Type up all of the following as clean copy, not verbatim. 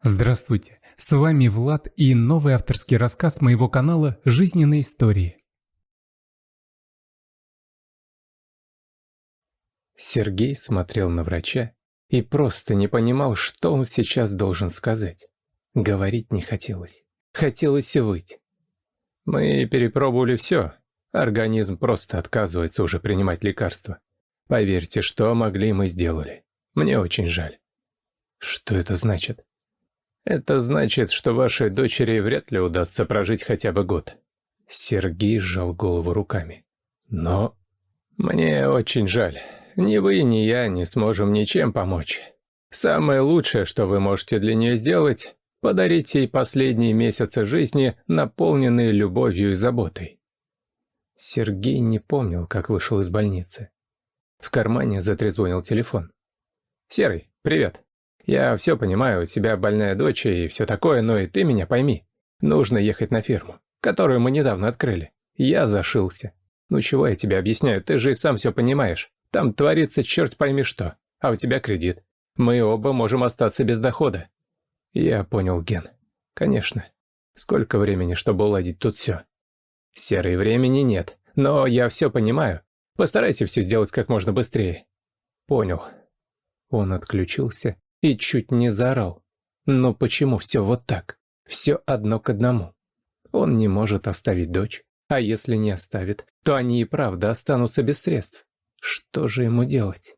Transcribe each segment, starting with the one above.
Здравствуйте, с вами Влад и новый авторский рассказ моего канала «Жизненные истории». Сергей смотрел на врача и просто не понимал, что он сейчас должен сказать. Говорить не хотелось. Хотелось и выть. Мы перепробовали все. Организм просто отказывается уже принимать лекарства. Поверьте, что могли, мы сделали. Мне очень жаль. Что это значит? Это значит, что вашей дочери вряд ли удастся прожить хотя бы год. Сергей сжал голову руками. Но мне очень жаль. Ни вы, ни я не сможем ничем помочь. Самое лучшее, что вы можете для нее сделать, подарить ей последние месяцы жизни, наполненные любовью и заботой. Сергей не помнил, как вышел из больницы. В кармане затрезвонил телефон. «Серый, привет. Я все понимаю, у тебя больная дочь и все такое, но и ты меня пойми. Нужно ехать на ферму, которую мы недавно открыли. Я зашился. Ну чего я тебе объясняю, ты же и сам все понимаешь. Там творится черт пойми что, а у тебя кредит. Мы оба можем остаться без дохода». Я понял, Ген. Конечно. Сколько времени, чтобы уладить тут все? Серой, времени нет, но я все понимаю. Постарайся все сделать как можно быстрее. Понял. Он отключился и чуть не заорал. Но почему все вот так? Все одно к одному. Он не может оставить дочь, а если не оставит, то они и правда останутся без средств. Что же ему делать?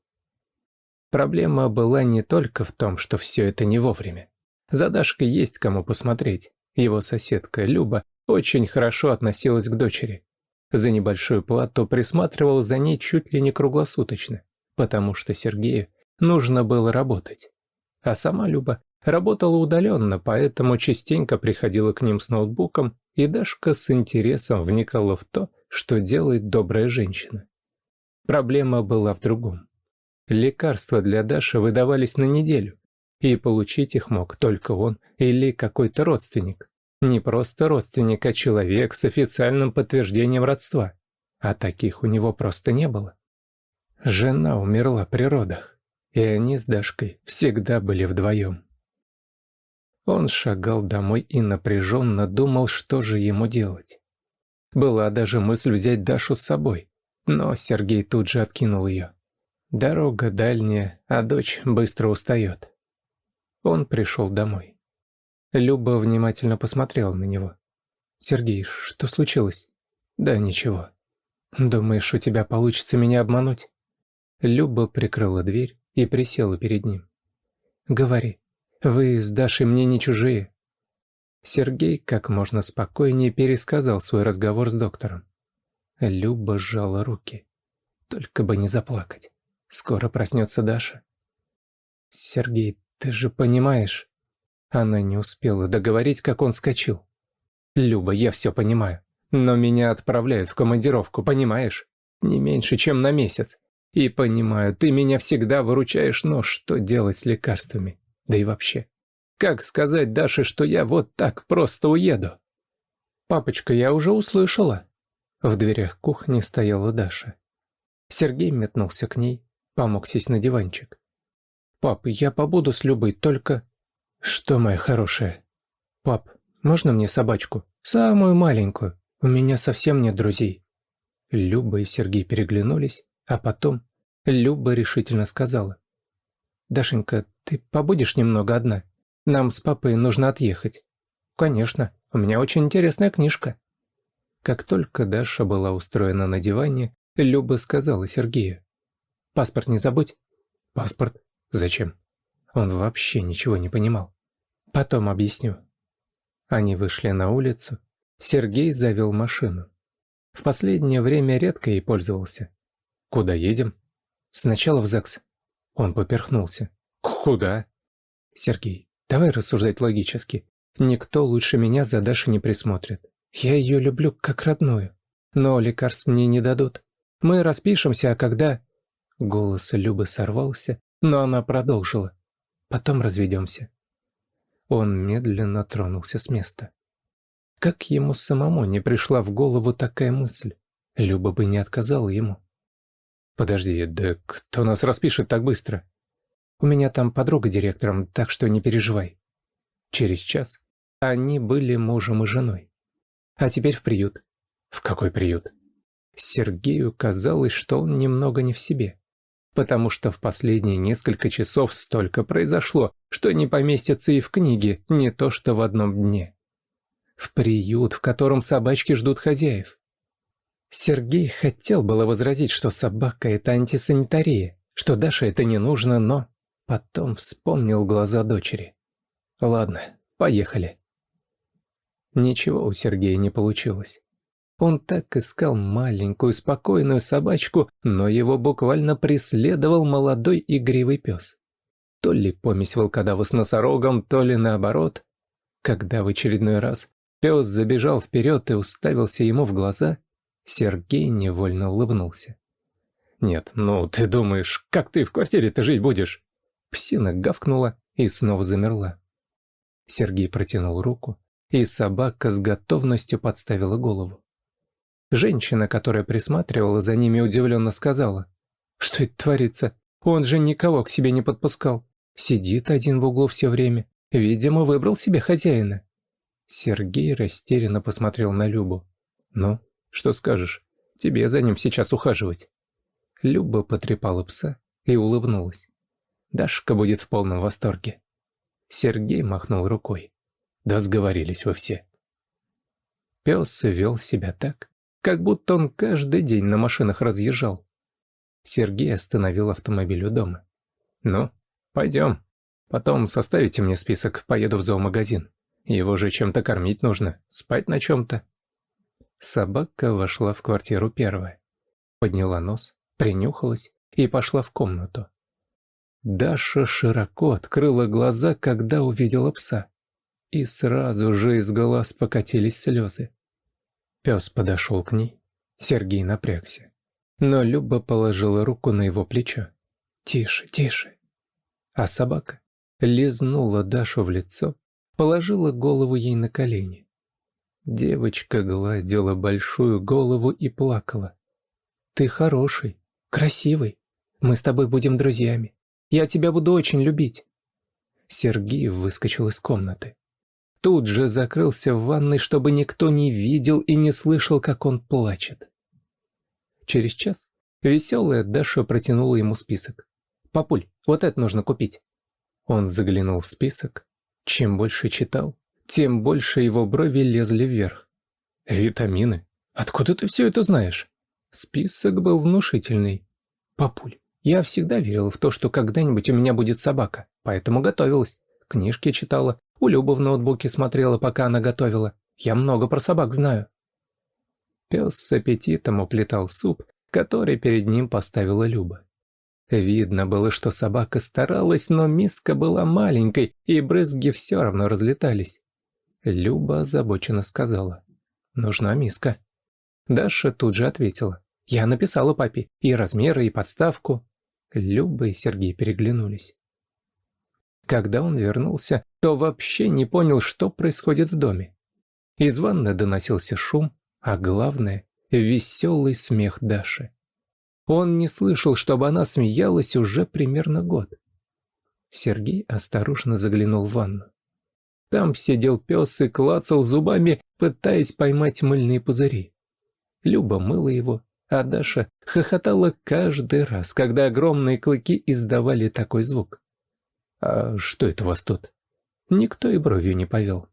Проблема была не только в том, что все это не вовремя. За Дашкой есть кому посмотреть. Его соседка Люба очень хорошо относилась к дочери. За небольшую плату присматривала за ней чуть ли не круглосуточно, потому что Сергею нужно было работать. А сама Люба работала удаленно, поэтому частенько приходила к ним с ноутбуком, и Дашка с интересом вникала в то, что делает добрая женщина. Проблема была в другом. Лекарства для Даши выдавались на неделю, и получить их мог только он или какой-то родственник. Не просто родственник, а человек с официальным подтверждением родства. А таких у него просто не было. Жена умерла при родах, и они с Дашкой всегда были вдвоем. Он шагал домой и напряженно думал, что же ему делать. Была даже мысль взять Дашу с собой, но Сергей тут же откинул ее. Дорога дальняя, а дочь быстро устает. Он пришел домой. Люба внимательно посмотрела на него. «Сергей, что случилось?» «Да ничего. Думаешь, у тебя получится меня обмануть?» Люба прикрыла дверь и присела перед ним. «Говори, вы с Дашей мне не чужие». Сергей как можно спокойнее пересказал свой разговор с доктором. Люба сжала руки. Только бы не заплакать. Скоро проснется Даша. «Сергей, ты же понимаешь...» Она не успела договорить, как он вскочил. «Люба, я все понимаю, но меня отправляют в командировку, понимаешь? Не меньше, чем на месяц. И понимаю, ты меня всегда выручаешь, но что делать с лекарствами? Да и вообще, как сказать Даше, что я вот так просто уеду?» «Папочка, я уже услышала». В дверях кухни стояла Даша. Сергей метнулся к ней, помог сесть на диванчик. «Пап, я побуду с Любой, только...» «Что, моя хорошая?» «Пап, можно мне собачку? Самую маленькую. У меня совсем нет друзей». Люба и Сергей переглянулись, а потом Люба решительно сказала. «Дашенька, ты побудешь немного одна? Нам с папой нужно отъехать». «Конечно, у меня очень интересная книжка». Как только Даша была устроена на диване, Люба сказала Сергею. «Паспорт не забудь». «Паспорт? Зачем?» Он вообще ничего не понимал. «Потом объясню». Они вышли на улицу. Сергей завел машину. В последнее время редко ей пользовался. «Куда едем?» «Сначала в ЗАГС». Он поперхнулся. «Куда?» «Сергей, давай рассуждать логически. Никто лучше меня за Дашей не присмотрит. Я ее люблю как родную. Но лекарств мне не дадут. Мы распишемся, а когда...» Голос Любы сорвался, но она продолжила. «Потом разведемся». Он медленно тронулся с места. Как ему самому не пришла в голову такая мысль? Люба бы не отказала ему. «Подожди, да кто нас распишет так быстро?» «У меня там подруга директором, так что не переживай». Через час они были мужем и женой. А теперь в приют. В какой приют? Сергею казалось, что он немного не в себе, потому что в последние несколько часов столько произошло, что не поместится и в книге, не то что в одном дне. В приют, в котором собачки ждут хозяев. Сергей хотел было возразить, что собака – это антисанитария, что Даше это не нужно, но потом вспомнил глаза дочери. Ладно, поехали. Ничего у Сергея не получилось. Он так искал маленькую, спокойную собачку, но его буквально преследовал молодой игривый пес. То ли помесь волкодава с носорогом, то ли наоборот. Когда в очередной раз пес забежал вперед и уставился ему в глаза, Сергей невольно улыбнулся. «Нет, ну ты думаешь, как ты в квартире-то жить будешь?» Псина гавкнула и снова замерла. Сергей протянул руку, и собака с готовностью подставила голову. Женщина, которая присматривала за ними, удивленно сказала: «Что это творится? Он же никого к себе не подпускал. Сидит один в углу все время. Видимо, выбрал себе хозяина». Сергей растерянно посмотрел на Любу. «Ну, что скажешь? Тебе за ним сейчас ухаживать». Люба потрепала пса и улыбнулась. Дашка будет в полном восторге. Сергей махнул рукой. «Да сговорились вы все». Пес вел себя так, как будто он каждый день на машинах разъезжал. Сергей остановил автомобиль у дома. «Ну, пойдем. Потом составите мне список, поеду в зоомагазин. Его же чем-то кормить нужно, спать на чем-то». Собака вошла в квартиру первая. Подняла нос, принюхалась и пошла в комнату. Даша широко открыла глаза, когда увидела пса. И сразу же из глаз покатились слезы. Пес подошел к ней. Сергей напрягся. Но Люба положила руку на его плечо. «Тише, тише». А собака лизнула Дашу в лицо, положила голову ей на колени. Девочка гладила большую голову и плакала. «Ты хороший, красивый. Мы с тобой будем друзьями. Я тебя буду очень любить». Сергей выскочил из комнаты. Тут же закрылся в ванной, чтобы никто не видел и не слышал, как он плачет. Через час веселая Даша протянула ему список. «Папуль, вот это нужно купить». Он заглянул в список. Чем больше читал, тем больше его брови лезли вверх. «Витамины? Откуда ты все это знаешь?» Список был внушительный. «Папуль, я всегда верила в то, что когда-нибудь у меня будет собака, поэтому готовилась. Книжки читала, у Любы в ноутбуке смотрела, пока она готовила. Я много про собак знаю». Пес с аппетитом уплетал суп, который перед ним поставила Люба. Видно было, что собака старалась, но миска была маленькой, и брызги все равно разлетались. Люба озабоченно сказала: «Нужна миска». Даша тут же ответила: «Я написала папе и размеры, и подставку». Люба и Сергей переглянулись. Когда он вернулся, то вообще не понял, что происходит в доме. Из ванны доносился шум, а главное – веселый смех Даши. Он не слышал, чтобы она смеялась уже примерно год. Сергей осторожно заглянул в ванну. Там сидел пес и клацал зубами, пытаясь поймать мыльные пузыри. Люба мыла его, а Даша хохотала каждый раз, когда огромные клыки издавали такой звук. «А что это у вас тут?» Никто и бровью не повел.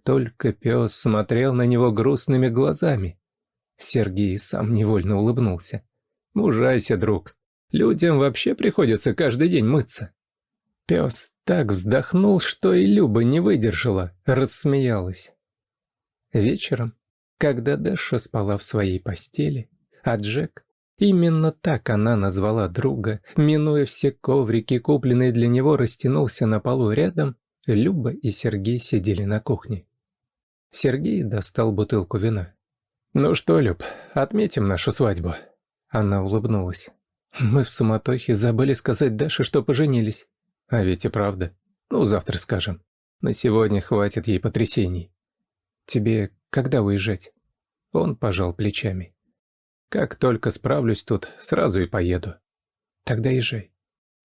Только пес смотрел на него грустными глазами. Сергей сам невольно улыбнулся. «Мужайся, друг. Людям вообще приходится каждый день мыться». Пес так вздохнул, что и Люба не выдержала, рассмеялась. Вечером, когда Даша спала в своей постели, а Джек, именно так она назвала друга, минуя все коврики, купленные для него, растянулся на полу рядом, Люба и Сергей сидели на кухне. Сергей достал бутылку вина. «Ну что, Люб, отметим нашу свадьбу?» Она улыбнулась. «Мы в суматохе забыли сказать Даше, что поженились. А ведь и правда. Ну, завтра скажем. На сегодня хватит ей потрясений. Тебе когда уезжать?» Он пожал плечами. «Как только справлюсь тут, сразу и поеду». «Тогда езжай.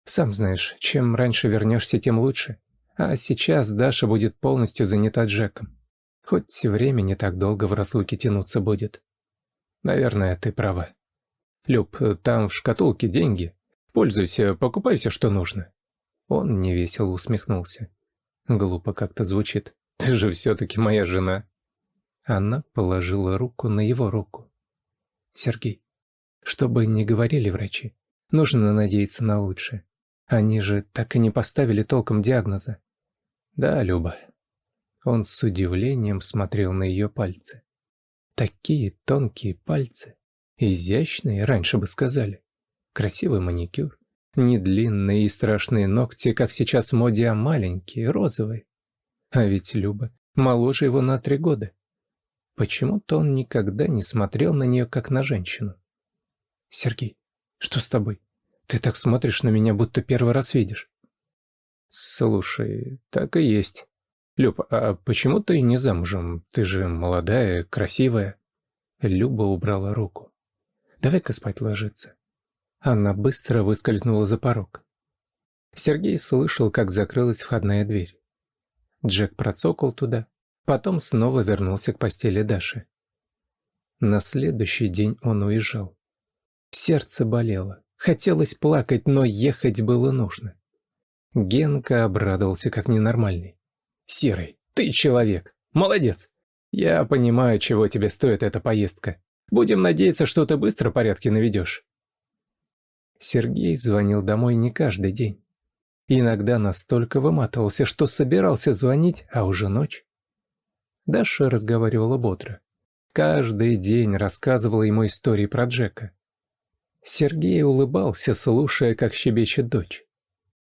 Сам знаешь, чем раньше вернешься, тем лучше. А сейчас Даша будет полностью занята Джеком. Хоть время не так долго в разлуке тянуться будет. Наверное, ты права. Люб, там в шкатулке деньги. Пользуйся, покупай все, что нужно. Он невесело усмехнулся. Глупо как-то звучит. Ты же все-таки моя жена. Она положила руку на его руку. Сергей, что бы ни говорили врачи, нужно надеяться на лучшее. Они же так и не поставили толком диагноза. Да, Люба. Он с удивлением смотрел на ее пальцы. Такие тонкие пальцы. Изящные, раньше бы сказали. Красивый маникюр. Не длинные и страшные ногти, как сейчас в моде, а маленькие, розовые. А ведь Люба моложе его на 3 года. Почему-то он никогда не смотрел на нее, как на женщину. «Сергей, что с тобой? Ты так смотришь на меня, будто первый раз видишь». «Слушай, так и есть. Люб, а почему ты не замужем? Ты же молодая, красивая». Люба убрала руку. «Давай-ка спать ложиться». Она быстро выскользнула за порог. Сергей слышал, как закрылась входная дверь. Джек процокал туда, потом снова вернулся к постели Даши. На следующий день он уезжал. Сердце болело, хотелось плакать, но ехать было нужно. Генка обрадовался как ненормальный. «Серый, ты человек! Молодец! Я понимаю, чего тебе стоит эта поездка. Будем надеяться, что ты быстро порядки наведешь». Сергей звонил домой не каждый день. Иногда настолько выматывался, что собирался звонить, а уже ночь. Даша разговаривала бодро. Каждый день рассказывала ему истории про Джека. Сергей улыбался, слушая, как щебечет дочь.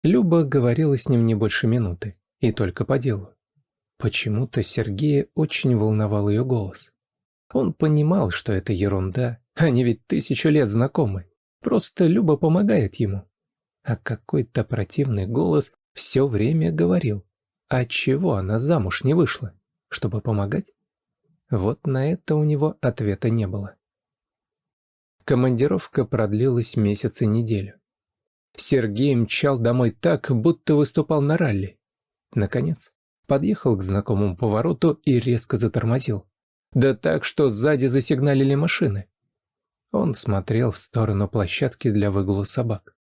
Люба говорила с ним не больше минуты, и только по делу. Почему-то Сергея очень волновал ее голос. Он понимал, что это ерунда, они ведь 1000 лет знакомы. Просто Люба помогает ему. А какой-то противный голос все время говорил. А чего она замуж не вышла? Чтобы помогать? Вот на это у него ответа не было. Командировка продлилась месяц и неделю. Сергей мчал домой так, будто выступал на ралли. Наконец, подъехал к знакомому повороту и резко затормозил. Да так, что сзади засигналили машины. Он смотрел в сторону площадки для выгула собак.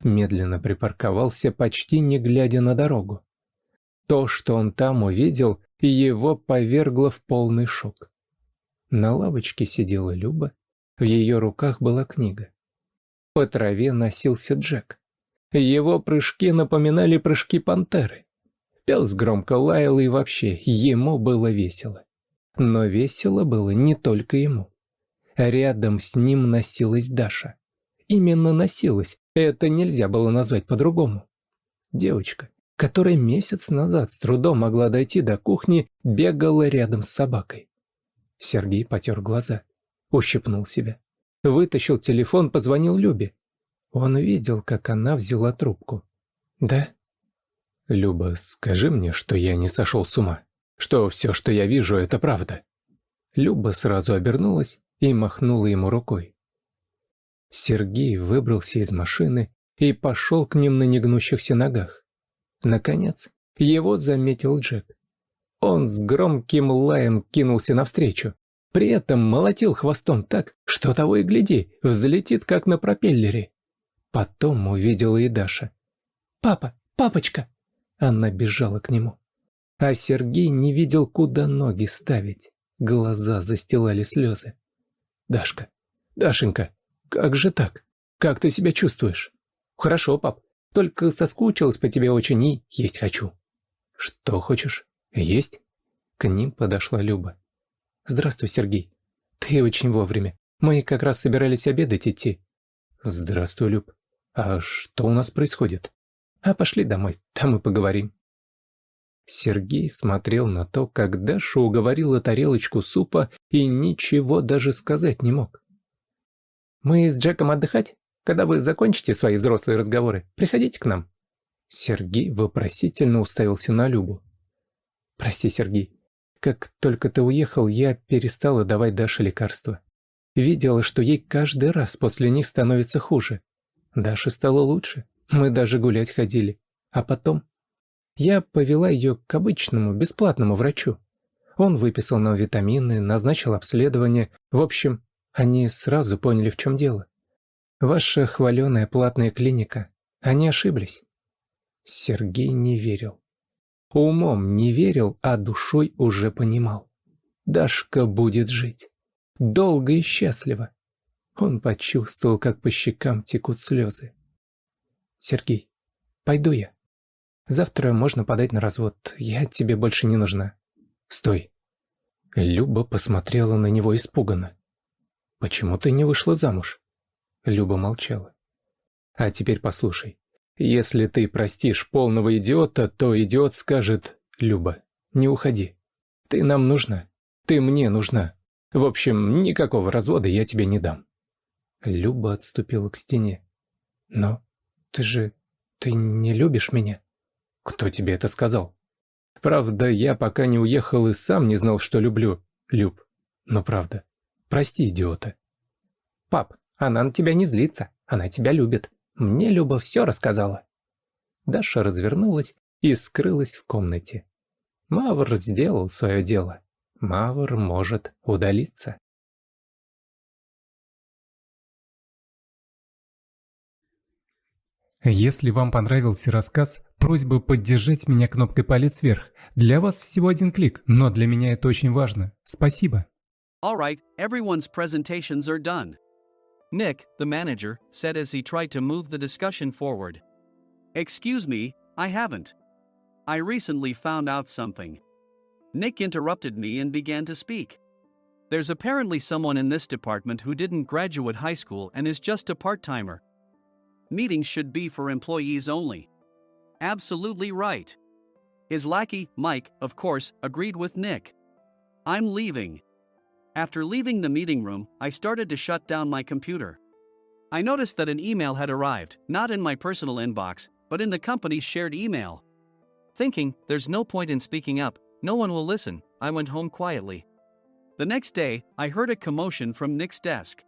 Медленно припарковался, почти не глядя на дорогу. То, что он там увидел, его повергло в полный шок. На лавочке сидела Люба, в ее руках была книга. По траве носился Джек. Его прыжки напоминали прыжки пантеры. Пес громко лаял, и вообще ему было весело. Но весело было не только ему. Рядом с ним носилась Даша. Именно носилась, это нельзя было назвать по-другому. Девочка, которая месяц назад с трудом могла дойти до кухни, бегала рядом с собакой. Сергей потер глаза, ущипнул себя. Вытащил телефон, позвонил Любе. Он видел, как она взяла трубку. «Да?» «Люба, скажи мне, что я не сошел с ума. Что все, что я вижу, это правда». Люба сразу обернулась и махнула ему рукой. Сергей выбрался из машины и пошел к ним на негнущихся ногах. Наконец, его заметил Джек. Он с громким лаем кинулся навстречу. При этом молотил хвостом так, что того и гляди, взлетит как на пропеллере. Потом увидела и Даша. «Папа! Папочка!» Она бежала к нему. А Сергей не видел, куда ноги ставить. Глаза застилали слезы. «Дашка! Дашенька! Как же так? Как ты себя чувствуешь?» «Хорошо, пап. Только соскучилась по тебе очень и есть хочу». «Что хочешь? Есть?» К ним подошла Люба. «Здравствуй, Сергей. Ты очень вовремя. Мы как раз собирались обедать идти». «Здравствуй, Люб. А что у нас происходит?» «А пошли домой, там и поговорим». Сергей смотрел на то, как Даша уговорила тарелочку супа и ничего даже сказать не мог. «Мы с Джеком отдыхать? Когда вы закончите свои взрослые разговоры, приходите к нам». Сергей вопросительно уставился на Любу. «Прости, Сергей, как только ты уехал, я перестала давать Даше лекарства. Видела, что ей каждый раз после них становится хуже. Даше стало лучше, мы даже гулять ходили. А потом...» Я повела ее к обычному, бесплатному врачу. Он выписал нам витамины, назначил обследование. В общем, они сразу поняли, в чем дело. Ваша хваленая платная клиника. Они ошиблись. Сергей не верил. Умом не верил, а душой уже понимал. Дашка будет жить. Долго и счастливо. Он почувствовал, как по щекам текут слезы. «Сергей, пойду я. Завтра можно подать на развод. Я тебе больше не нужна». «Стой». Люба посмотрела на него испуганно. «Почему ты не вышла замуж?» Люба молчала. «А теперь послушай. Если ты простишь полного идиота, то идиот скажет: Люба, не уходи. Ты нам нужна. Ты мне нужна. В общем, никакого развода я тебе не дам». Люба отступила к стене. «Но ты не любишь меня?» «Кто тебе это сказал?» «Правда, я пока не уехал и сам не знал, что люблю, Люб. Но правда. Прости, идиота». «Пап, она на тебя не злится. Она тебя любит. Мне Люба все рассказала». Даша развернулась и скрылась в комнате. Мавр сделал свое дело. Мавр может удалиться. Если вам понравился рассказ, просьба поддержать меня кнопкой палец вверх. Для вас всего один клик, но для меня это очень важно. Спасибо. All right, everyone's presentations are done. Nick, the manager, said as he tried to move the discussion forward. Excuse me, I haven't. I recently found out something. Nick interrupted me and began to speak. There's apparently someone in this department who didn't graduate high school and is just a part-timer. Meetings should be for employees only. Absolutely right. His lackey, Mike, of course, agreed with Nick. I'm leaving. After leaving the meeting room, I started to shut down my computer. I noticed that an email had arrived, not in my personal inbox, but in the company's shared email. Thinking, there's no point in speaking up, no one will listen, I went home quietly. The next day, I heard a commotion from Nick's desk.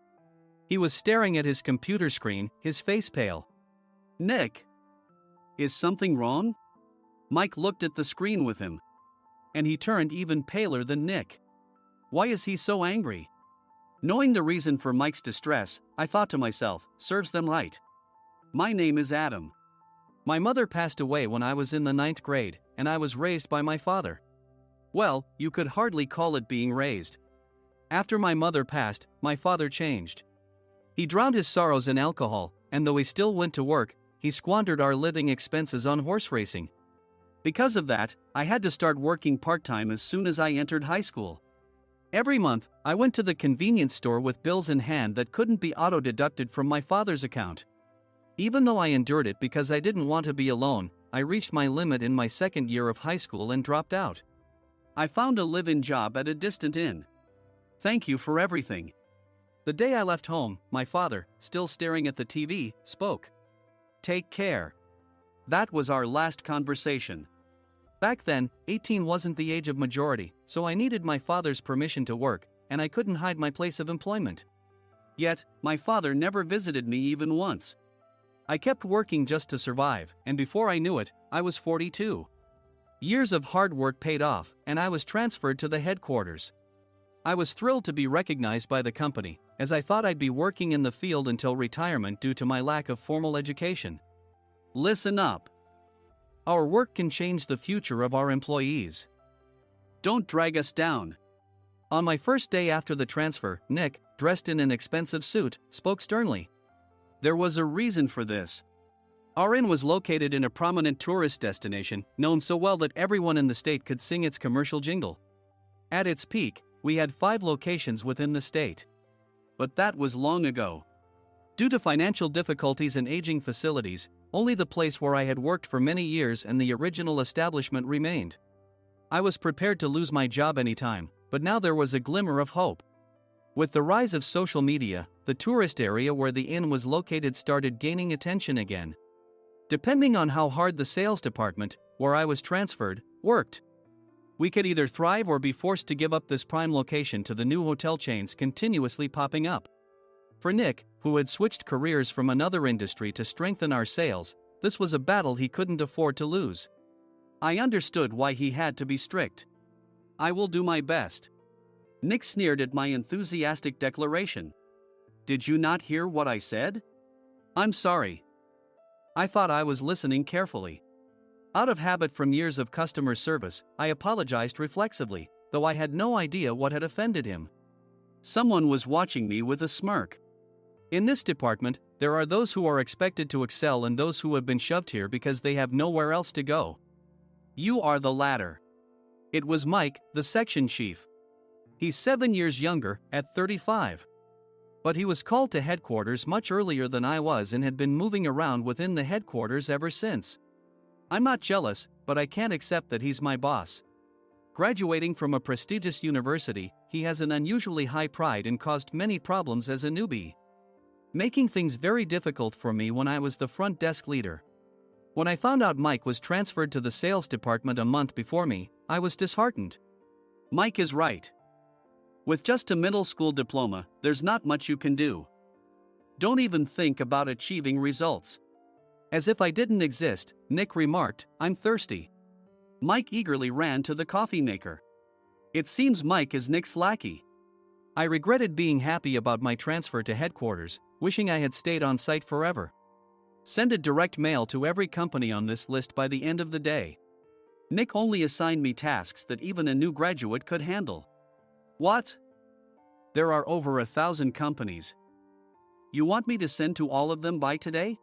He was staring at his computer screen, his face pale. Nick! Is something wrong? Mike looked at the screen with him. And he turned even paler than Nick. Why is he so angry? Knowing the reason for Mike's distress, I thought to myself, serves them right. My name is Adam. My mother passed away when I was in the 9th grade, and I was raised by my father. Well, you could hardly call it being raised. After my mother passed, my father changed. He drowned his sorrows in alcohol, and though he still went to work, he squandered our living expenses on horse racing. Because of that, I had to start working part-time as soon as I entered high school. Every month, I went to the convenience store with bills in hand that couldn't be auto-deducted from my father's account. Even though I endured it because I didn't want to be alone, I reached my limit in my second year of high school and dropped out. I found a live-in job at a distant inn. Thank you for everything. The day I left home, my father, still staring at the TV, spoke. Take care. That was our last conversation. Back then, 18 wasn't the age of majority, so I needed my father's permission to work, and I couldn't hide my place of employment. Yet, my father never visited me even once. I kept working just to survive, and before I knew it, I was 42. Years of hard work paid off, and I was transferred to the headquarters. I was thrilled to be recognized by the company, as I thought I'd be working in the field until retirement due to my lack of formal education. Listen up. Our work can change the future of our employees. Don't drag us down. On my first day after the transfer, Nick, dressed in an expensive suit, spoke sternly. There was a reason for this. Our inn was located in a prominent tourist destination, known so well that everyone in the state could sing its commercial jingle. At its peak, we had 5 locations within the state. But that was long ago. Due to financial difficulties and aging facilities, only the place where I had worked for many years and the original establishment remained. I was prepared to lose my job anytime, but now there was a glimmer of hope. With the rise of social media, the tourist area where the inn was located started gaining attention again. Depending on how hard the sales department, where I was transferred, worked, we could either thrive or be forced to give up this prime location to the new hotel chains continuously popping up. For Nick, who had switched careers from another industry to strengthen our sales, this was a battle he couldn't afford to lose. I understood why he had to be strict. I will do my best. Nick sneered at my enthusiastic declaration. Did you not hear what I said? I'm sorry. I thought I was listening carefully. Out of habit from years of customer service, I apologized reflexively, though I had no idea what had offended him. Someone was watching me with a smirk. In this department, there are those who are expected to excel and those who have been shoved here because they have nowhere else to go. You are the latter. It was Mike, the section chief. He's 7 years younger, at 35. But he was called to headquarters much earlier than I was and had been moving around within the headquarters ever since. I'm not jealous, but I can't accept that he's my boss. Graduating from a prestigious university, he has an unusually high pride and caused many problems as a newbie, making things very difficult for me when I was the front desk leader. When I found out Mike was transferred to the sales department a month before me, I was disheartened. Mike is right. With just a middle school diploma, there's not much you can do. Don't even think about achieving results. As if I didn't exist, Nick remarked, I'm thirsty. Mike eagerly ran to the coffee maker. It seems Mike is Nick's lackey. I regretted being happy about my transfer to headquarters, wishing I had stayed on site forever. Send a direct mail to every company on this list by the end of the day. Nick only assigned me tasks that even a new graduate could handle. What? There are over 1,000 companies. You want me to send to all of them by today?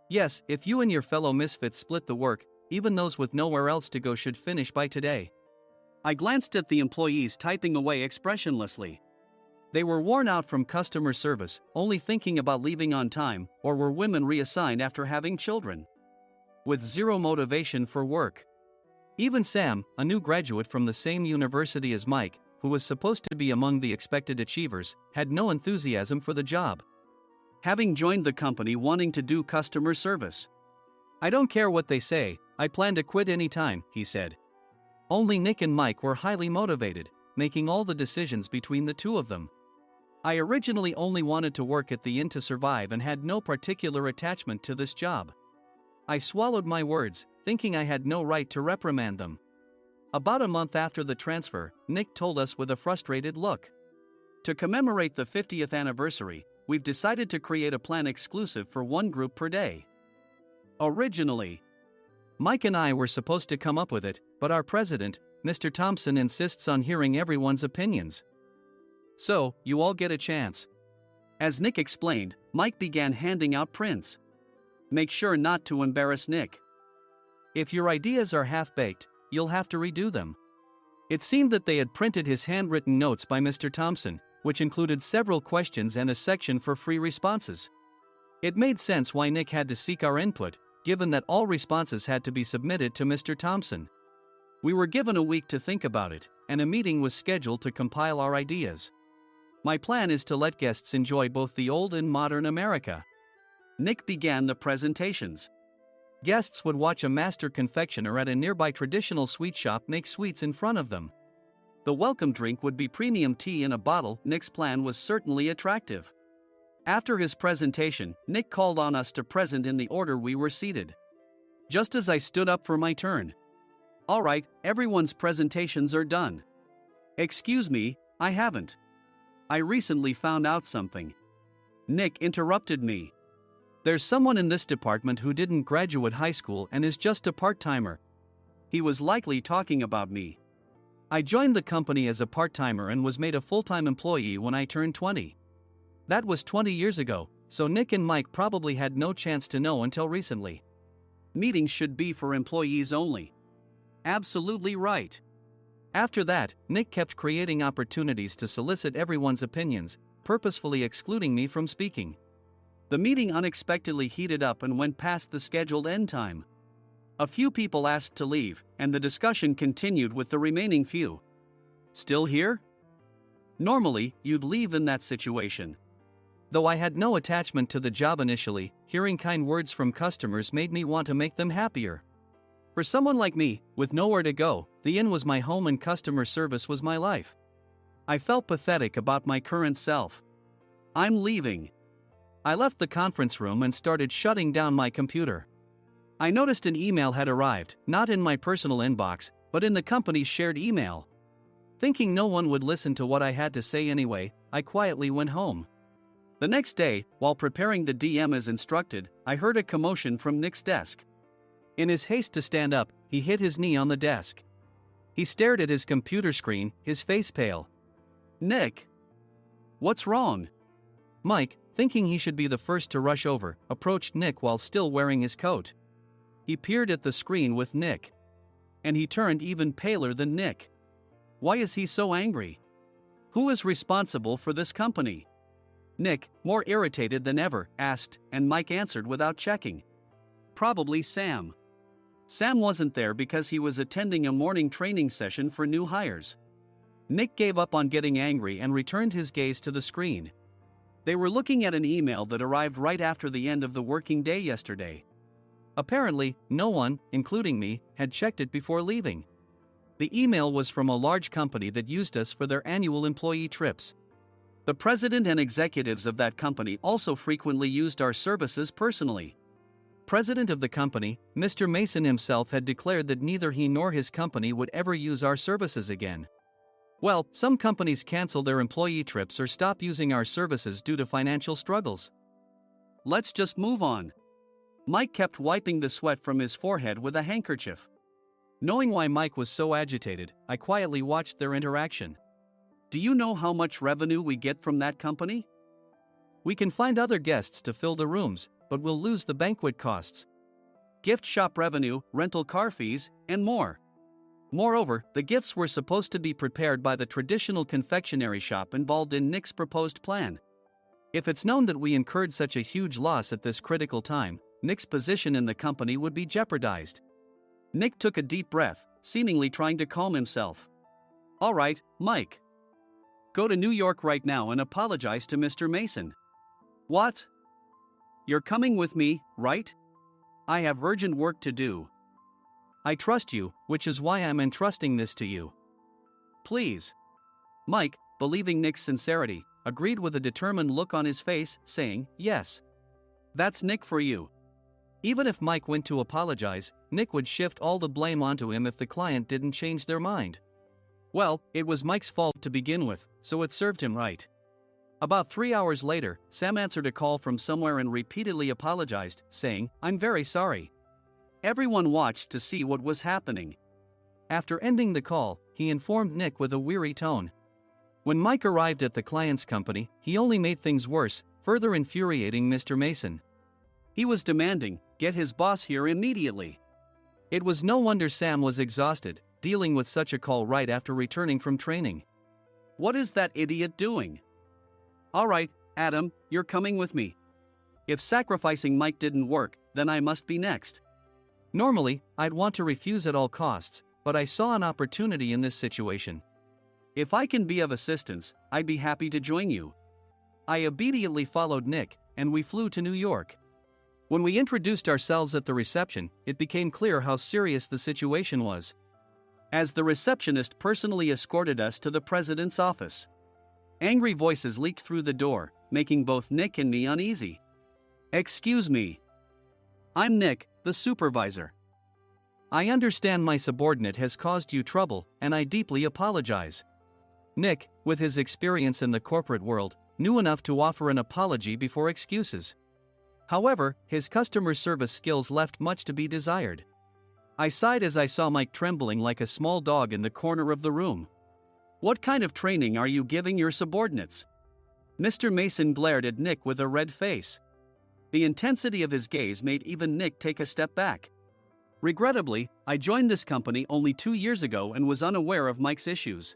Yes, if you and your fellow misfits split the work, even those with nowhere else to go should finish by today. I glanced at the employees typing away expressionlessly. They were worn out from customer service, only thinking about leaving on time, or were women reassigned after having children, with zero motivation for work. Even Sam, a new graduate from the same university as Mike, who was supposed to be among the expected achievers, had no enthusiasm for the job, having joined the company wanting to do customer service. I don't care what they say, I plan to quit anytime, he said. Only Nick and Mike were highly motivated, making all the decisions between the two of them. I originally only wanted to work at the inn to survive and had no particular attachment to this job. I swallowed my words, thinking I had no right to reprimand them. About a month after the transfer, Nick told us with a frustrated look. To commemorate the 50th anniversary, we've decided to create a plan exclusive for one group per day. Originally, Mike and I were supposed to come up with it, but our president, Mr. Thompson, insists on hearing everyone's opinions. So, you all get a chance. As Nick explained, Mike began handing out prints. Make sure not to embarrass Nick. If your ideas are half-baked, you'll have to redo them. It seemed that they had printed his handwritten notes by Mr. Thompson, which included several questions and a section for free responses. It made sense why Nick had to seek our input, given that all responses had to be submitted to Mr. Thompson. We were given a week to think about it, and a meeting was scheduled to compile our ideas. My plan is to let guests enjoy both the old and modern America. Nick began the presentations. Guests would watch a master confectioner at a nearby traditional sweet shop make sweets in front of them. The welcome drink would be premium tea in a bottle. Nick's plan was certainly attractive. After his presentation, Nick called on us to present in the order we were seated. Just as I stood up for my turn. All right, everyone's presentations are done. Excuse me, I haven't. I recently found out something. Nick interrupted me. There's someone in this department who didn't graduate high school and is just a part-timer. He was likely talking about me. I joined the company as a part-timer and was made a full-time employee when I turned 20. That was 20 years ago, so Nick and Mike probably had no chance to know until recently. Meetings should be for employees only. Absolutely right. After that, Nick kept creating opportunities to solicit everyone's opinions, purposefully excluding me from speaking. The meeting unexpectedly heated up and went past the scheduled end time. A few people asked to leave, and the discussion continued with the remaining few. Still here? Normally, you'd leave in that situation. Though I had no attachment to the job initially, hearing kind words from customers made me want to make them happier. For someone like me, with nowhere to go, the inn was my home and customer service was my life. I felt pathetic about my current self. I'm leaving. I left the conference room and started shutting down my computer. I noticed an email had arrived, not in my personal inbox, but in the company's shared email. Thinking no one would listen to what I had to say anyway, I quietly went home. The next day, while preparing the DM as instructed, I heard a commotion from Nick's desk. In his haste to stand up, he hit his knee on the desk. He stared at his computer screen, his face pale. "Nick? What's wrong?" Mike, thinking he should be the first to rush over, approached Nick while still wearing his coat. He peered at the screen with Nick. And he turned even paler than Nick. Why is he so angry? Who is responsible for this company? Nick, more irritated than ever, asked, and Mike answered without checking. Probably Sam. Sam wasn't there because he was attending a morning training session for new hires. Nick gave up on getting angry and returned his gaze to the screen. They were looking at an email that arrived right after the end of the working day yesterday. Apparently, no one, including me, had checked it before leaving. The email was from a large company that used us for their annual employee trips. The president and executives of that company also frequently used our services personally. President of the company, Mr. Mason himself, had declared that neither he nor his company would ever use our services again. Well, some companies cancel their employee trips or stop using our services due to financial struggles. Let's just move on. Mike kept wiping the sweat from his forehead with a handkerchief. Knowing why Mike was so agitated, I quietly watched their interaction. Do you know how much revenue we get from that company? We can find other guests to fill the rooms, but we'll lose the banquet costs, gift shop revenue, rental car fees, and more. Moreover, the gifts were supposed to be prepared by the traditional confectionery shop involved in Nick's proposed plan. If it's known that we incurred such a huge loss at this critical time, Nick's position in the company would be jeopardized. Nick took a deep breath, seemingly trying to calm himself. All right, Mike. Go to New York right now and apologize to Mr. Mason. What? You're coming with me, right? I have urgent work to do. I trust you, which is why I'm entrusting this to you. Please. Mike, believing Nick's sincerity, agreed with a determined look on his face, saying, yes. That's Nick for you. Even if Mike went to apologize, Nick would shift all the blame onto him if the client didn't change their mind. Well, it was Mike's fault to begin with, so it served him right. About 3 hours later, Sam answered a call from somewhere and repeatedly apologized, saying, I'm very sorry. Everyone watched to see what was happening. After ending the call, he informed Nick with a weary tone. When Mike arrived at the client's company, he only made things worse, further infuriating Mr. Mason. He was demanding, get his boss here immediately. It was no wonder Sam was exhausted, dealing with such a call right after returning from training. What is that idiot doing? All right, Adam, you're coming with me. If sacrificing Mike didn't work, then I must be next. Normally, I'd want to refuse at all costs, but I saw an opportunity in this situation. If I can be of assistance, I'd be happy to join you. I immediately followed Nick, and we flew to New York. When we introduced ourselves at the reception, it became clear how serious the situation was, as the receptionist personally escorted us to the president's office. Angry voices leaked through the door, making both Nick and me uneasy. Excuse me. I'm Nick, the supervisor. I understand my subordinate has caused you trouble, and I deeply apologize. Nick, with his experience in the corporate world, knew enough to offer an apology before excuses. However, his customer service skills left much to be desired. I sighed as I saw Mike trembling like a small dog in the corner of the room. What kind of training are you giving your subordinates? Mr. Mason glared at Nick with a red face. The intensity of his gaze made even Nick take a step back. Regrettably, I joined this company only 2 years ago and was unaware of Mike's issues.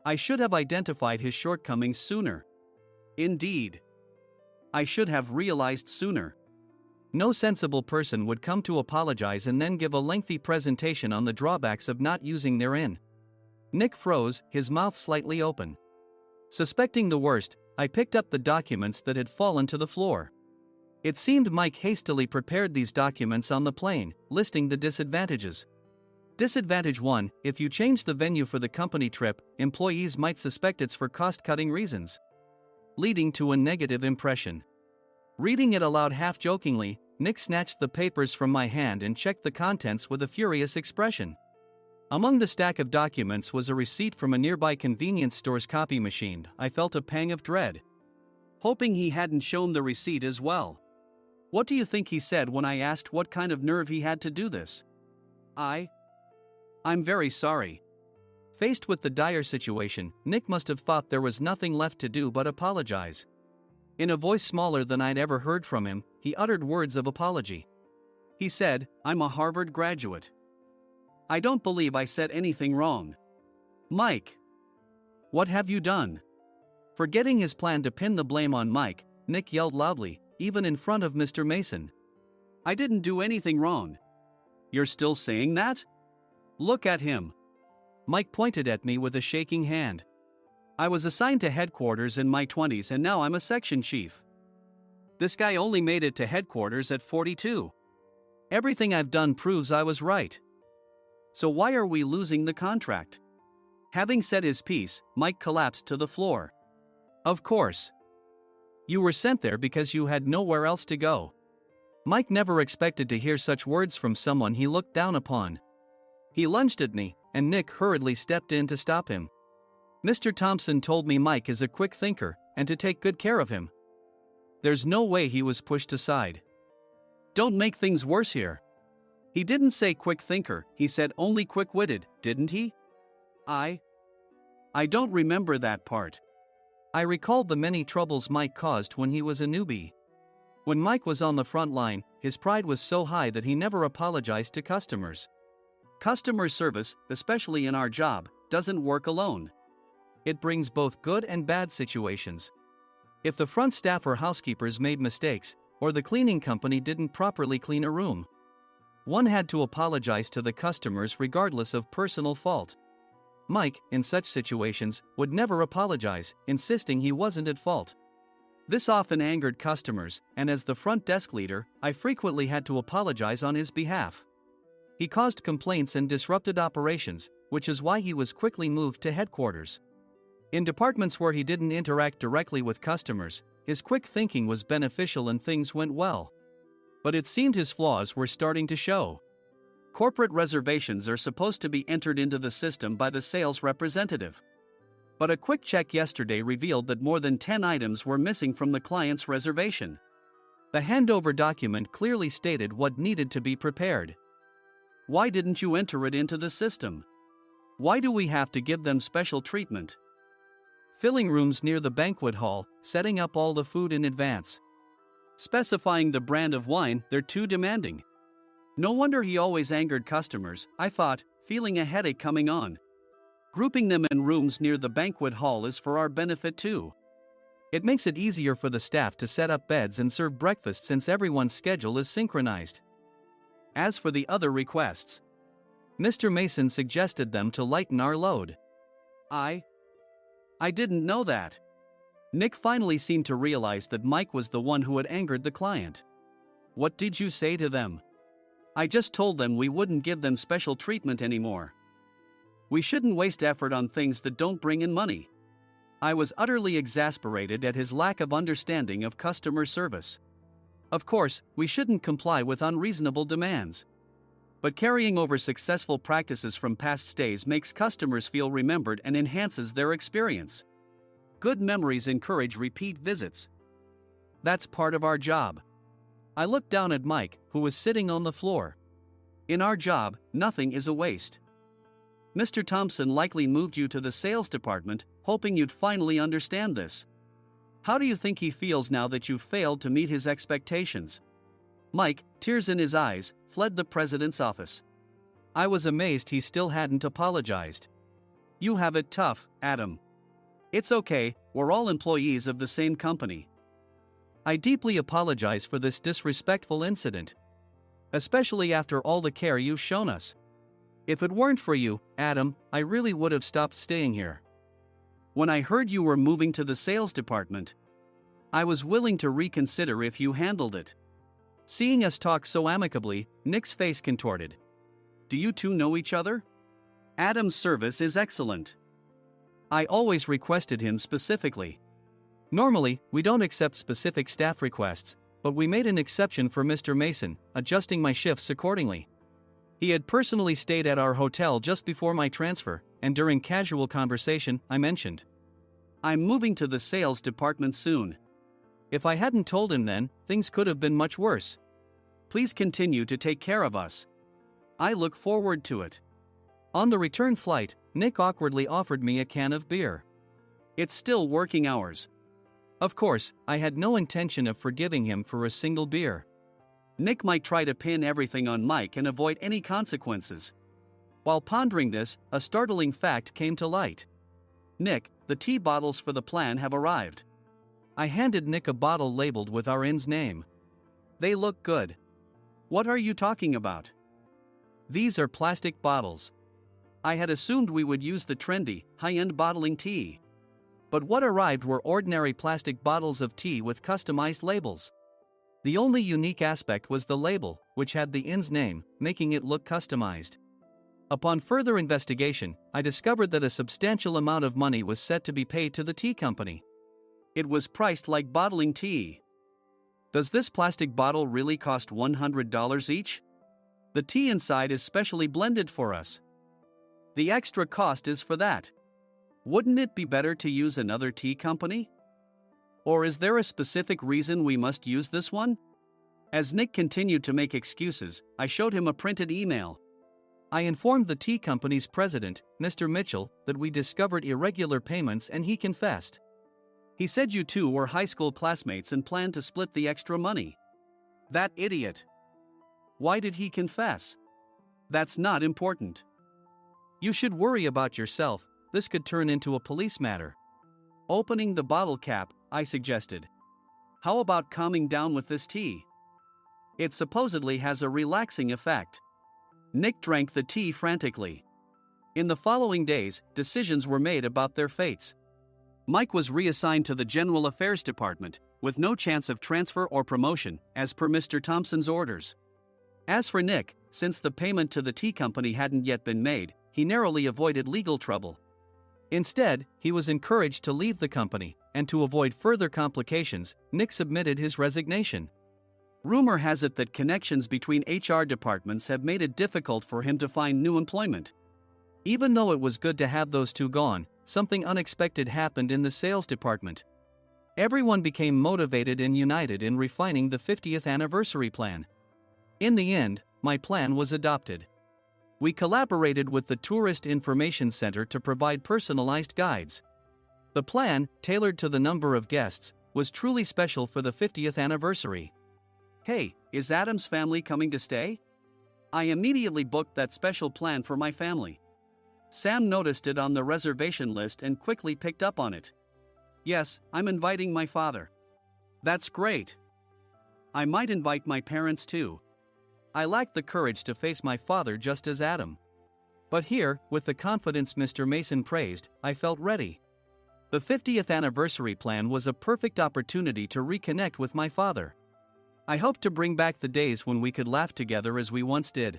I should have identified his shortcomings sooner. Indeed. I should have realized sooner. No sensible person would come to apologize and then give a lengthy presentation on the drawbacks of not using their inn. Nick froze, his mouth slightly open. Suspecting the worst, I picked up the documents that had fallen to the floor. It seemed Mike hastily prepared these documents on the plane, listing the disadvantages. Disadvantage 1: if you change the venue for the company trip, employees might suspect it's for cost-cutting reasons, leading to a negative impression. Reading it aloud half-jokingly, Nick snatched the papers from my hand and checked the contents with a furious expression. Among the stack of documents was a receipt from a nearby convenience store's copy machine. I felt a pang of dread, hoping he hadn't shown the receipt as well. What do you think he said when I asked what kind of nerve he had to do this? I'm very sorry. Faced with the dire situation, Nick must have thought there was nothing left to do but apologize. In a voice smaller than I'd ever heard from him, he uttered words of apology. He said, "I'm a Harvard graduate. I don't believe I said anything wrong." Mike! What have you done? Forgetting his plan to pin the blame on Mike, Nick yelled loudly, even in front of Mr. Mason. "I didn't do anything wrong." "You're still saying that? Look at him." Mike pointed at me with a shaking hand. "I was assigned to headquarters in my 20s and now I'm a section chief. This guy only made it to headquarters at 42. Everything I've done proves I was right. So why are we losing the contract?" Having said his piece, Mike collapsed to the floor. "Of course. You were sent there because you had nowhere else to go." Mike never expected to hear such words from someone he looked down upon. He lunged at me, and Nick hurriedly stepped in to stop him. "Mr. Thompson told me Mike is a quick thinker, and to take good care of him." There's no way he was pushed aside. "Don't make things worse here. He didn't say quick thinker, he said only quick-witted, didn't he?" I don't remember that part." I recalled the many troubles Mike caused when he was a newbie. When Mike was on the front line, his pride was so high that he never apologized to customers. Customer service, especially in our job, doesn't work alone. It brings both good and bad situations. If the front staff or housekeepers made mistakes, or the cleaning company didn't properly clean a room, one had to apologize to the customers regardless of personal fault. Mike, in such situations, would never apologize, insisting he wasn't at fault. This often angered customers, and as the front desk leader, I frequently had to apologize on his behalf. He caused complaints and disrupted operations, which is why he was quickly moved to headquarters. In departments where he didn't interact directly with customers, his quick thinking was beneficial and things went well. But it seemed his flaws were starting to show. Corporate reservations are supposed to be entered into the system by the sales representative. But a quick check yesterday revealed that more than 10 items were missing from the client's reservation. The handover document clearly stated what needed to be prepared. Why didn't you enter it into the system? Why do we have to give them special treatment? Filling rooms near the banquet hall, setting up all the food in advance. Specifying the brand of wine, they're too demanding. No wonder he always angered customers, I thought, feeling a headache coming on. Grouping them in rooms near the banquet hall is for our benefit too. It makes it easier for the staff to set up beds and serve breakfast since everyone's schedule is synchronized. As for the other requests, Mr. Mason suggested them to lighten our load. I didn't know that. Nick finally seemed to realize that Mike was the one who had angered the client. What did you say to them? I just told them we wouldn't give them special treatment anymore. We shouldn't waste effort on things that don't bring in money. I was utterly exasperated at his lack of understanding of customer service. Of course, we shouldn't comply with unreasonable demands. But carrying over successful practices from past stays makes customers feel remembered and enhances their experience. Good memories encourage repeat visits. That's part of our job. I looked down at Mike, who was sitting on the floor. In our job, nothing is a waste. Mr. Thompson likely moved you to the sales department, hoping you'd finally understand this. How do you think he feels now that you failed to meet his expectations? Mike, tears in his eyes, fled the president's office. I was amazed he still hadn't apologized. You have it tough, Adam. It's okay, we're all employees of the same company. I deeply apologize for this disrespectful incident. Especially after all the care you've shown us. If it weren't for you, Adam, I really would have stopped staying here. When I heard you were moving to the sales department, I was willing to reconsider if you handled it. Seeing us talk so amicably, Nick's face contorted. Do you two know each other? Adam's service is excellent. I always requested him specifically. Normally, we don't accept specific staff requests, but we made an exception for Mr. Mason, adjusting my shifts accordingly. He had personally stayed at our hotel just before my transfer, and during casual conversation, I mentioned, "I'm moving to the sales department soon." If I hadn't told him then, things could have been much worse. "Please continue to take care of us. I look forward to it." On the return flight, Nick awkwardly offered me a can of beer. It's still working hours. Of course, I had no intention of forgiving him for a single beer. Nick might try to pin everything on Mike and avoid any consequences. While pondering this, a startling fact came to light. "Nick, the tea bottles for the plan have arrived." I handed Nick a bottle labeled with our inn's name. "They look good." "What are you talking about?" "These are plastic bottles. I had assumed we would use the trendy, high-end bottling tea. But what arrived were ordinary plastic bottles of tea with customized labels. The only unique aspect was the label, which had the inn's name, making it look customized. Upon further investigation, I discovered that a substantial amount of money was set to be paid to the tea company. It was priced like bottling tea. Does this plastic bottle really cost $100 each? The tea inside is specially blended for us. The extra cost is for that. Wouldn't it be better to use another tea company? Or is there a specific reason we must use this one?" As Nick continued to make excuses, I showed him a printed email. I informed the tea company's president, Mr. Mitchell, that we discovered irregular payments and he confessed. He said you two were high school classmates and planned to split the extra money. That idiot. Why did he confess? That's not important. You should worry about yourself. This could turn into a police matter. Opening the bottle cap, I suggested. How about calming down with this tea? It supposedly has a relaxing effect. Nick drank the tea frantically. In the following days, decisions were made about their fates. Mike was reassigned to the General Affairs Department, with no chance of transfer or promotion, as per Mr. Thompson's orders. As for Nick, since the payment to the tea company hadn't yet been made, he narrowly avoided legal trouble. Instead, he was encouraged to leave the company, and to avoid further complications, Nick submitted his resignation. Rumor has it that connections between HR departments have made it difficult for him to find new employment. Even though it was good to have those two gone, something unexpected happened in the sales department. Everyone became motivated and united in refining the 50th anniversary plan. In the end, my plan was adopted. We collaborated with the Tourist Information Center to provide personalized guides. The plan, tailored to the number of guests, was truly special for the 50th anniversary. "Hey, is Adam's family coming to stay?" I immediately booked that special plan for my family. Sam noticed it on the reservation list and quickly picked up on it. "Yes, I'm inviting my father." "That's great. I might invite my parents too." I lacked the courage to face my father just as Adam. But here, with the confidence Mr. Mason praised, I felt ready. The 50th anniversary plan was a perfect opportunity to reconnect with my father. I hoped to bring back the days when we could laugh together as we once did.